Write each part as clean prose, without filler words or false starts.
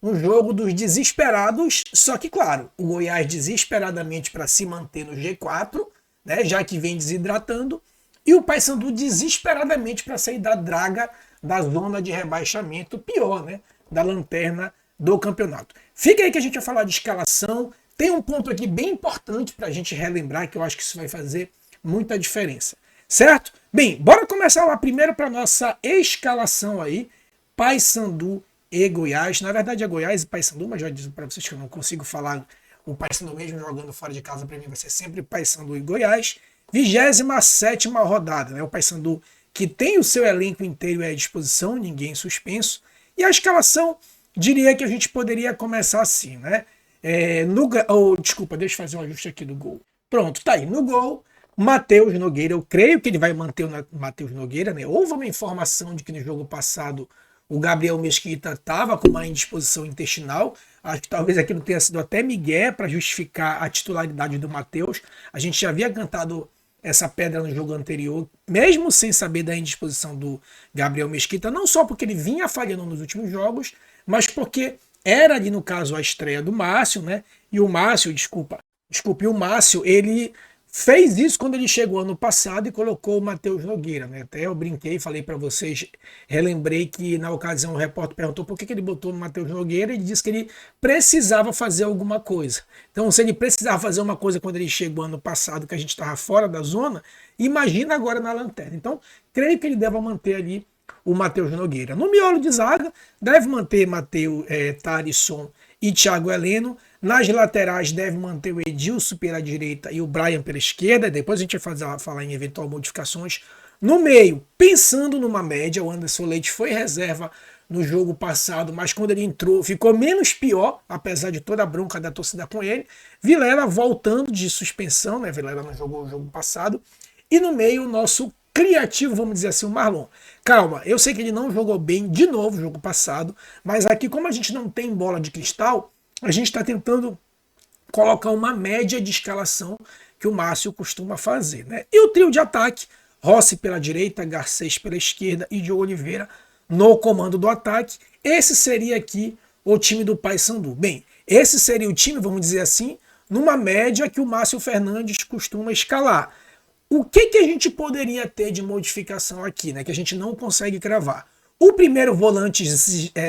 um jogo dos desesperados, só que claro, o Goiás desesperadamente para se manter no G4, né, já que vem desidratando, e o Paysandu desesperadamente para sair da draga da zona de rebaixamento, pior, né, da lanterna do campeonato. Fica aí que a gente vai falar de escalação. Tem um ponto aqui bem importante para a gente relembrar, que eu acho que isso vai fazer muita diferença. Certo? Bem, bora começar lá primeiro para nossa escalação aí. Paysandu e Goiás. Na verdade é Goiás e Paysandu, mas já disse para vocês que eu não consigo falar o Paysandu mesmo jogando fora de casa. Para mim vai ser sempre Paysandu e Goiás. 27ª rodada, né? O Paysandu que tem o seu elenco inteiro à disposição, ninguém suspenso. E a escalação, diria que a gente poderia começar assim, né? Desculpa, deixa eu fazer um ajuste aqui do gol. Pronto, tá aí. No gol, Matheus Nogueira. Eu creio que ele vai manter o Matheus Nogueira, né? Houve uma informação de que no jogo passado o Gabriel Mesquita estava com uma indisposição intestinal. Acho que talvez aquilo tenha sido até migué para justificar a titularidade do Matheus. A gente já havia cantado essa pedra no jogo anterior, mesmo sem saber da indisposição do Gabriel Mesquita, não só porque ele vinha falhando nos últimos jogos, mas porque era ali no caso a estreia do Márcio, né? E o Márcio, o Márcio, ele fez isso quando ele chegou ano passado e colocou o Matheus Nogueira, né? Até eu brinquei, falei para vocês, relembrei que na ocasião o repórter perguntou por que ele botou o Matheus Nogueira e ele disse que ele precisava fazer alguma coisa. Então, se ele precisava fazer uma coisa quando ele chegou ano passado, que a gente estava fora da zona, imagina agora na lanterna. Então, creio que ele deva manter ali o Matheus Nogueira. No miolo de zaga, deve manter Matheus Tarisson e Thiago Heleno. Nas laterais deve manter o Edilson pela direita e o Brian pela esquerda. Depois a gente vai falar em eventual modificações. No meio, pensando numa média, o Anderson Leite foi reserva no jogo passado, mas quando ele entrou ficou menos pior, apesar de toda a bronca da torcida com ele. Vilela voltando de suspensão, né? Vilela não jogou o jogo passado. E no meio, o nosso criativo, vamos dizer assim, o Marlon. Calma, eu sei que ele não jogou bem de novo no jogo passado, mas aqui, como a gente não tem bola de cristal, a gente está tentando colocar uma média de escalação que o Márcio costuma fazer, né? E o trio de ataque, Rossi pela direita, Garcês pela esquerda e Diogo Oliveira no comando do ataque. Esse seria aqui o time do Paysandu. Bem, esse seria o time, vamos dizer assim, numa média que o Márcio Fernandes costuma escalar. O que a gente poderia ter de modificação aqui, né, que a gente não consegue cravar? O primeiro volante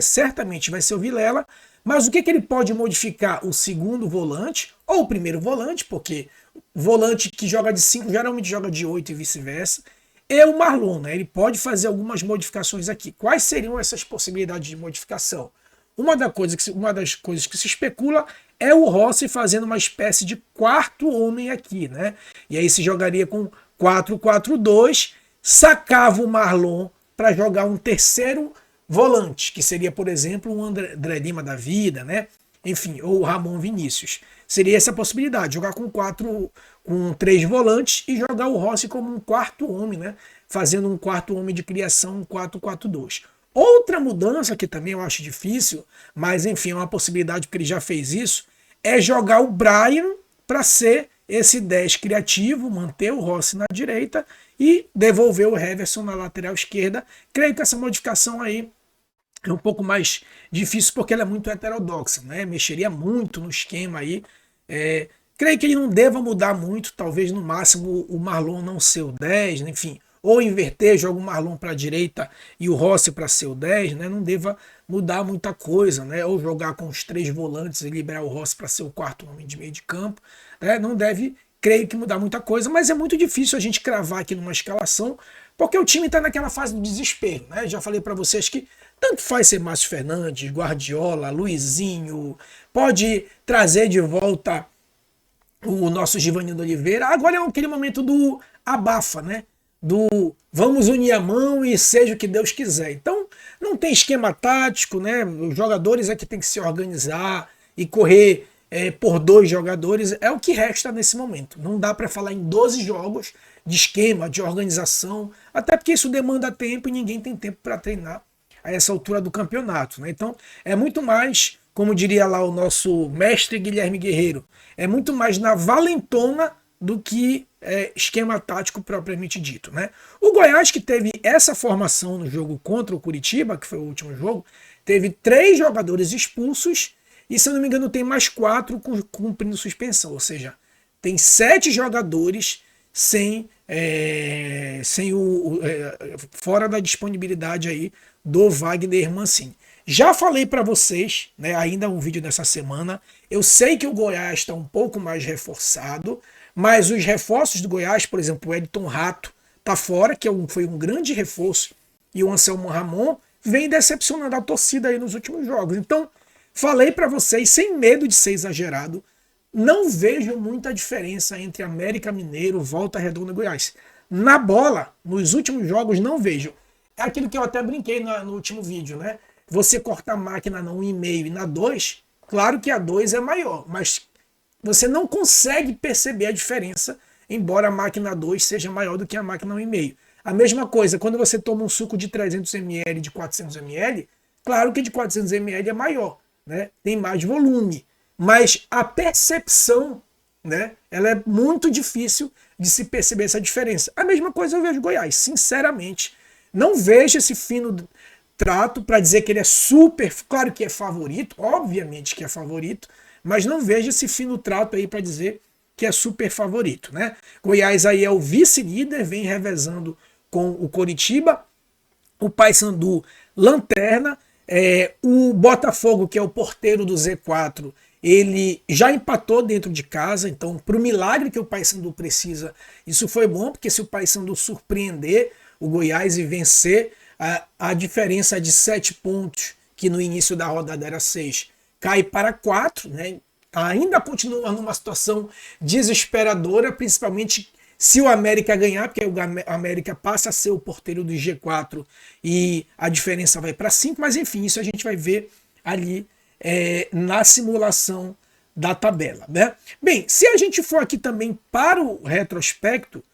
certamente vai ser o Vilela, mas o que ele pode modificar? O segundo volante ou o primeiro volante, porque volante que joga de 5 geralmente joga de 8 e vice-versa, e o Marlon, né, ele pode fazer algumas modificações aqui. Quais seriam essas possibilidades de modificação? Uma das coisas que se especula é o Rossi fazendo uma espécie de quarto homem aqui, né? E aí se jogaria com 4-4-2, sacava o Marlon para jogar um terceiro volante, que seria, por exemplo, um André Lima da vida, né? Enfim, ou o Ramon Vinícius. Seria essa possibilidade, jogar com 3 volantes e jogar o Rossi como um quarto homem, né? Fazendo um quarto homem de criação, um 4-4-2. Outra mudança que também eu acho difícil, mas enfim, é uma possibilidade porque ele já fez isso, é jogar o Brian para ser esse 10 criativo, manter o Rossi na direita e devolver o Heverson na lateral esquerda. Creio que essa modificação aí é um pouco mais difícil porque ela é muito heterodoxa, né? Mexeria muito no esquema aí. Creio que ele não deva mudar muito, talvez no máximo o Marlon não ser o 10, né? Enfim, ou inverter, joga o Marlon para a direita e o Rossi para ser o 10, né? Não deva mudar muita coisa, né? Ou jogar com os 3 volantes e liberar o Rossi para ser o quarto homem de meio de campo, né? Não deve, creio que, mudar muita coisa, mas é muito difícil a gente cravar aqui numa escalação, porque o time está naquela fase do desespero, né? Já falei para vocês que tanto faz ser Márcio Fernandes, Guardiola, Luizinho, pode trazer de volta o nosso Givanildo Oliveira. Agora é aquele momento do abafa, né? Do vamos unir a mão e seja o que Deus quiser. Então não tem esquema tático, né? Os jogadores é que tem que se organizar e correr por 2 jogadores, é o que resta nesse momento. Não dá para falar em 12 jogos de esquema, de organização, até porque isso demanda tempo e ninguém tem tempo para treinar a essa altura do campeonato, né? Então é muito mais, como diria lá o nosso mestre Guilherme Guerreiro, é muito mais na valentona do que esquema tático propriamente dito, né? O Goiás, que teve essa formação no jogo contra o Curitiba, que foi o último jogo, teve 3 jogadores expulsos e, se eu não me engano, tem mais 4 cumprindo suspensão. Ou seja, tem 7 jogadores fora da disponibilidade aí do Wagner Mancini. Já falei para vocês, né, ainda um vídeo dessa semana, eu sei que o Goiás está um pouco mais reforçado, mas os reforços do Goiás, por exemplo, o Elton Rato está fora, que foi um grande reforço, e o Anselmo Ramon vem decepcionando a torcida aí nos últimos jogos. Então, falei para vocês, sem medo de ser exagerado, não vejo muita diferença entre América Mineiro, Volta Redonda e Goiás. Na bola, nos últimos jogos, não vejo. É aquilo que eu até brinquei no último vídeo, né? Você corta a máquina na 1,5 e na 2, claro que a 2 é maior, mas você não consegue perceber a diferença, embora a máquina 2 seja maior do que a máquina 1,5. A mesma coisa, quando você toma um suco de 300 ml, de 400 ml, claro que de 400 ml é maior, né? Tem mais volume, mas a percepção, né, ela é muito difícil de se perceber essa diferença. A mesma coisa eu vejo Goiás, sinceramente, não vejo esse fino trato para dizer que ele é super, claro que é favorito, obviamente que é favorito, mas não vejo esse fino trato aí para dizer que é super favorito, né? Goiás aí é o vice-líder, vem revezando com o Coritiba, o Paysandu lanterna, o Botafogo, que é o porteiro do Z4, ele já empatou dentro de casa, então para o milagre que o Paysandu precisa, isso foi bom, porque se o Paysandu surpreender o Goiás e vencer, a diferença de 7 pontos, que no início da rodada era 6, cai para 4, né? Ainda continua numa situação desesperadora, principalmente se o América ganhar, porque o América passa a ser o porteiro do G4 e a diferença vai para 5, mas enfim, isso a gente vai ver ali na simulação da tabela, né? Bem, se a gente for aqui também para o retrospecto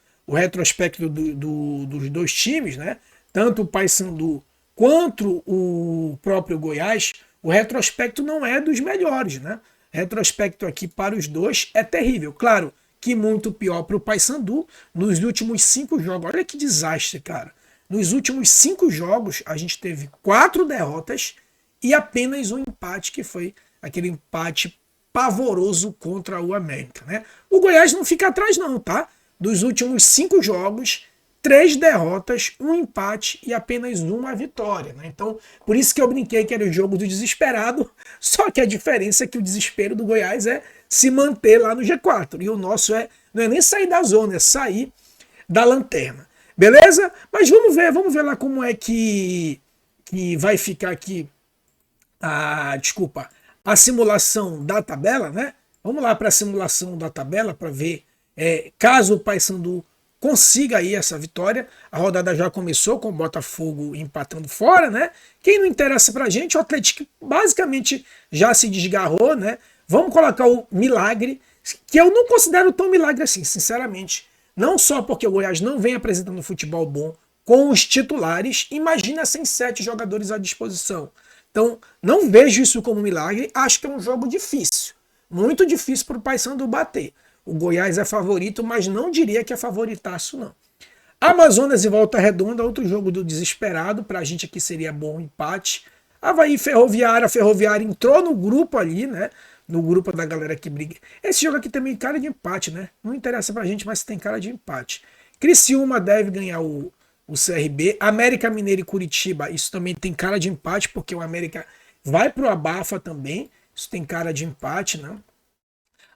dos dois times, né? Tanto o Paysandu quanto o próprio Goiás, o retrospecto não é dos melhores, né? Retrospecto aqui para os dois é terrível. Claro que muito pior para o Paysandu nos últimos 5 jogos. Olha que desastre, cara. Nos últimos 5 jogos, a gente teve 4 derrotas e apenas um empate, que foi aquele empate pavoroso contra o América, né? O Goiás não fica atrás não, tá? Dos últimos 5 jogos, 3 derrotas, um empate e apenas uma vitória, né? Então, por isso que eu brinquei que era o jogo do desesperado, só que a diferença é que o desespero do Goiás é se manter lá no G4, e o nosso não é nem sair da zona, é sair da lanterna. Beleza? Mas vamos ver lá como é que vai ficar aqui a simulação da tabela, né? Vamos lá para a simulação da tabela para ver caso o Paysandu consiga aí essa vitória. A rodada já começou com o Botafogo empatando fora, né? Quem não interessa pra gente, o Atlético basicamente já se desgarrou, né? Vamos colocar o milagre, que eu não considero tão milagre assim, sinceramente. Não só porque o Goiás não vem apresentando futebol bom com os titulares, imagina sem 7 jogadores à disposição. Então, não vejo isso como milagre, acho que é um jogo difícil, muito difícil para o Paysandu bater. O Goiás é favorito, mas não diria que é favoritaço, não. Amazonas e Volta Redonda, outro jogo do desesperado, pra gente aqui seria bom empate. Avaí Ferroviária, a Ferroviária entrou no grupo ali, né? No grupo da galera que briga. Esse jogo aqui também tem cara de empate, né? Não interessa pra gente, mas tem cara de empate. Criciúma deve ganhar o CRB. América Mineiro e Curitiba, isso também tem cara de empate, porque o América vai pro abafa também. Isso tem cara de empate, né?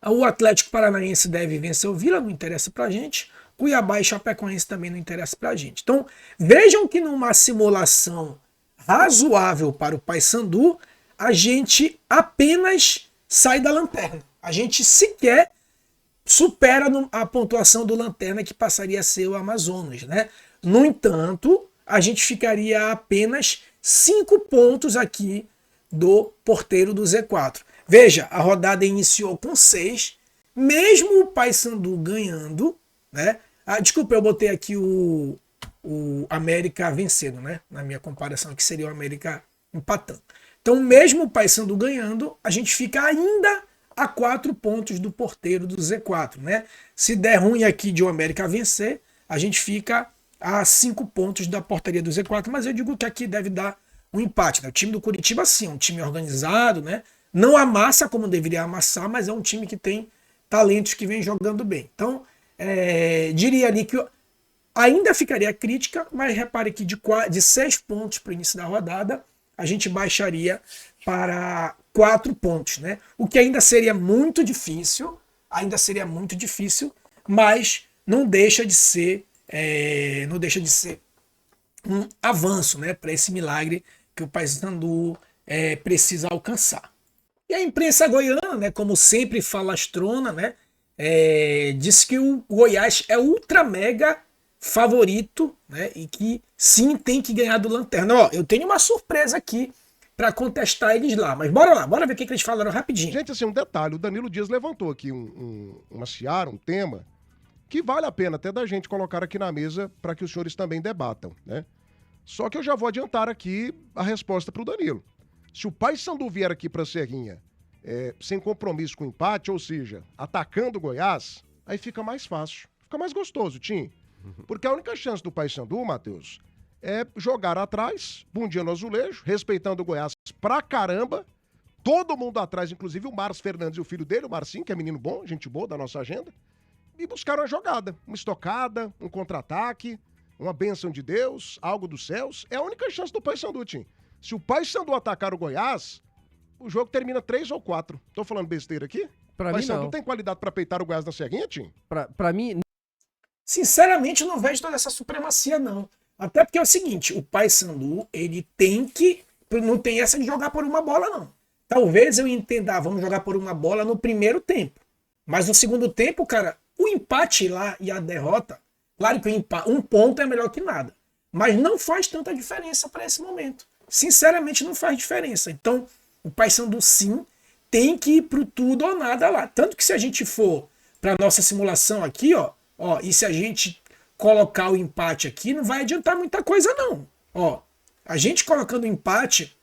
O Atlético Paranaense deve vencer o Vila, não interessa pra gente. Cuiabá e Chapecoense também não interessa pra gente. Então, vejam que numa simulação razoável para o Paysandu, a gente apenas sai da lanterna. A gente sequer supera a pontuação do Lanterna, que passaria a ser o Amazonas, né? No entanto, a gente ficaria a apenas 5 pontos aqui do porteiro do Z4. Veja, a rodada iniciou com 6, mesmo o Paysandu ganhando, né? Desculpa, eu botei aqui o América vencendo, né? Na minha comparação, que seria o América empatando. Então, mesmo o Paysandu ganhando, a gente fica ainda a 4 pontos do porteiro do Z4, né? Se der ruim aqui de o América vencer, a gente fica a 5 pontos da portaria do Z4, mas eu digo que aqui deve dar um empate, né? O time do Curitiba, sim, é um time organizado, né? Não amassa como deveria amassar, mas é um time que tem talentos que vem jogando bem. Então, diria ali que ainda ficaria crítica, mas repare que de 6 pontos para o início da rodada, a gente baixaria para 4 pontos, né? O que ainda seria muito difícil, mas não deixa de ser um avanço, né, para esse milagre que o Paysandu precisa alcançar. E a imprensa goiana, né, como sempre falastrona, né, diz que o Goiás é ultra mega favorito, né, e que sim tem que ganhar do Lanterna. Ó, eu tenho uma surpresa aqui para contestar eles lá, mas bora lá, bora ver o que eles falaram rapidinho. Gente, assim, um detalhe, o Danilo Dias levantou aqui uma seara, um tema, que vale a pena até da gente colocar aqui na mesa para que os senhores também debatam, né? Só que eu já vou adiantar aqui a resposta para o Danilo. Se o Paysandu vier aqui para Serrinha sem compromisso com o empate, ou seja, atacando o Goiás, aí fica mais fácil, fica mais gostoso, Tim. Porque a única chance do Paysandu, Matheus, é jogar atrás, bundinha no azulejo, respeitando o Goiás pra caramba, todo mundo atrás, inclusive o Márcio Fernandes e o filho dele, o Marcinho, que é menino bom, gente boa da nossa agenda, e buscar uma jogada, uma estocada, um contra-ataque, uma bênção de Deus, algo dos céus. É a única chance do Paysandu, Tim. Se o Paysandu atacar o Goiás, o jogo termina 3 ou 4. Tô falando besteira aqui? Pra mim, Paysandu não. tem qualidade pra peitar o Goiás na Serrinha, Tim? Pra mim, Sinceramente, eu não vejo toda essa supremacia, não. Até porque é o seguinte, o Paysandu, ele tem que... Não tem essa de jogar por uma bola, não. Talvez eu entenda, vamos jogar por uma bola no primeiro tempo. Mas no segundo tempo, cara, o empate lá e a derrota, claro que um ponto é melhor que nada. Mas não faz tanta diferença para esse momento. Sinceramente, não faz diferença. Então, o Paysandu, sim, tem que ir pro tudo ou nada lá. Tanto que se a gente for para nossa simulação aqui, ó, e se a gente colocar o empate aqui, não vai adiantar muita coisa, não. Ó, a gente colocando o empate,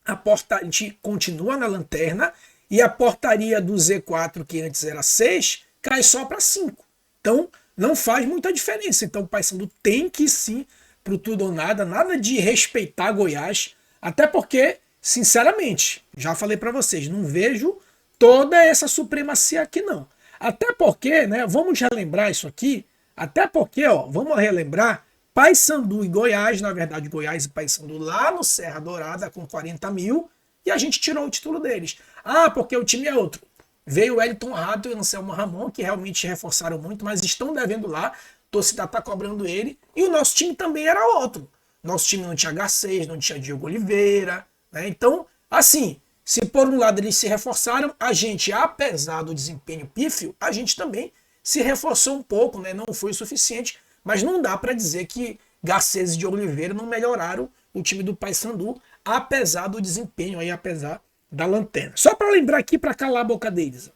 a gente continua na lanterna e a portaria do Z4, que antes era 6, cai só para 5. Então, não faz muita diferença. Então, o Paysandu tem que sim pro tudo ou nada, nada de respeitar Goiás, até porque, sinceramente, já falei para vocês, não vejo toda essa supremacia aqui, não. Até porque, né, vamos relembrar isso aqui, até porque, vamos relembrar, Paysandu e Goiás, na verdade, Goiás e Paysandu lá no Serra Dourada com 40 mil, e a gente tirou o título deles. Ah, porque o time é outro. Veio o Wellington Rato e o Anselmo Ramon, que realmente reforçaram muito, mas estão devendo lá, a torcida está cobrando ele, e o nosso time também era outro. Nosso time não tinha H6, não tinha Diego Oliveira, né? Então, assim, se por um lado eles se reforçaram, a gente, apesar do desempenho pífio, a gente também se reforçou um pouco, né? Não foi o suficiente, mas não dá para dizer que Garcês e de Oliveira não melhoraram o time do Paysandu, apesar do desempenho aí, apesar da lanterna. Só para lembrar aqui, para calar a boca deles.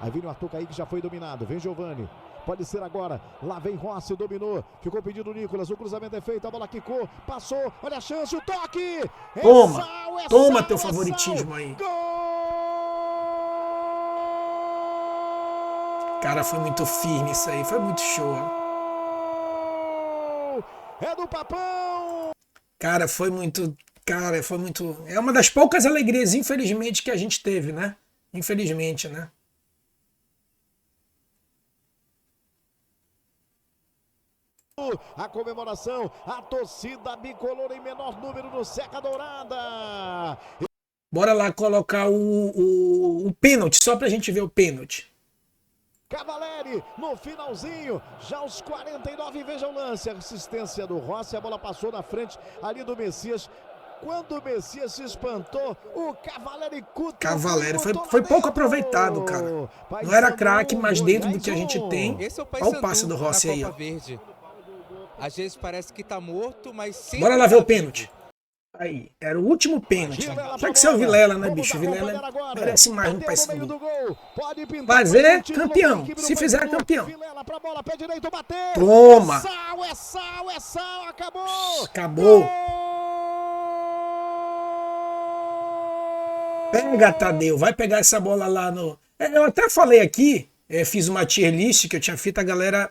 Aí vem o Arthur Kaique, já foi dominado, vem Giovani. Pode ser agora, lá vem Rossi, dominou, ficou pedido o Nicolas, o cruzamento é feito, a bola quicou, passou, olha a chance, o toque! Toma teu favoritismo aí. Gol! Cara, foi muito firme isso aí, foi muito show. É do Papão! Cara, foi muito... É uma das poucas alegrias, infelizmente, que a gente teve, né? Infelizmente, né? A comemoração, a torcida bicolor em menor número no Serra Dourada. Bora lá colocar o pênalti, só pra gente ver o pênalti. Cavaleri no finalzinho, já aos 49, veja o lance, a assistência do Rossi, a bola passou na frente ali do Messias. Quando o Messias se espantou, o Cavaleri Cavaleri foi pouco aproveitado, cara. Não era craque, mas dentro do que a gente tem. Esse é o Olha o passe do Rossi aí, ó. Verde. Às vezes parece que tá morto, mas sempre... Bora lá ver o pênalti. Aí, era o último pênalti. Tinha que ser o Vilela, né, bicho? O Vilela merece mais no Paysandu. Mas é campeão. Se fizer, é campeão. Toma! Acabou! Pega, Tadeu. Vai pegar essa bola lá no... Eu até falei aqui, fiz uma tier list que eu tinha feito, a galera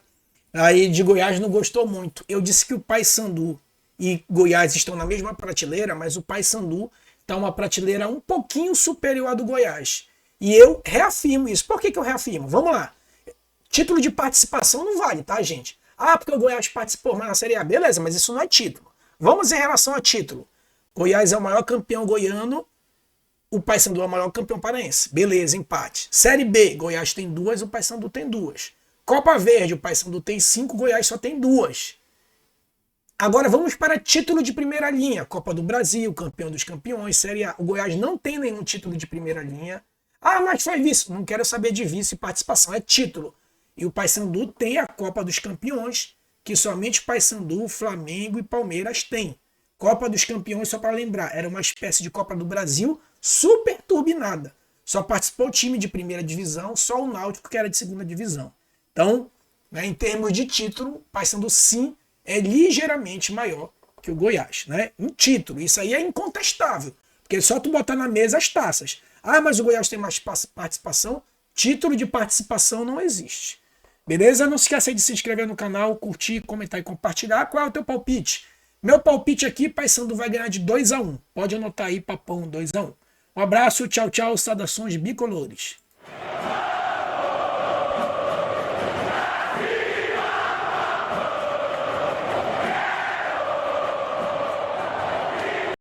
aí de Goiás não gostou muito. Eu disse que o Paysandu e Goiás estão na mesma prateleira, mas o Paysandu está uma prateleira um pouquinho superior à do Goiás. E eu reafirmo isso. Por que eu reafirmo? Vamos lá. Título de participação não vale, tá, gente? Ah, porque o Goiás participou mais na Série A. Beleza, mas isso não é título. Vamos em relação a título. Goiás é o maior campeão goiano, o Paysandu é o maior campeão paraense. Beleza, empate. Série B, Goiás tem 2, o Paysandu tem 2. Copa Verde, o Paysandu tem 5, o Goiás só tem 2. Agora vamos para título de primeira linha. Copa do Brasil, campeão dos campeões, Série A. O Goiás não tem nenhum título de primeira linha. Ah, mas foi vice. Não quero saber de vice e participação, é título. E o Paysandu tem a Copa dos Campeões, que somente Paysandu, Flamengo e Palmeiras têm. Copa dos Campeões, só para lembrar, era uma espécie de Copa do Brasil super turbinada. Só participou o time de primeira divisão, só o Náutico que era de segunda divisão. Então, né, em termos de título, o Paysandu sim é ligeiramente maior que o Goiás, né? Em título, isso aí é incontestável, porque é só tu botar na mesa as taças. Ah, mas o Goiás tem mais participação? Título de participação não existe. Beleza? Não se esqueça de se inscrever no canal, curtir, comentar e compartilhar. Qual é o teu palpite? Meu palpite aqui, Paysandu vai ganhar de 2-1. Pode anotar aí, papão, 2-1. Um abraço, tchau, tchau, saudações bicolores.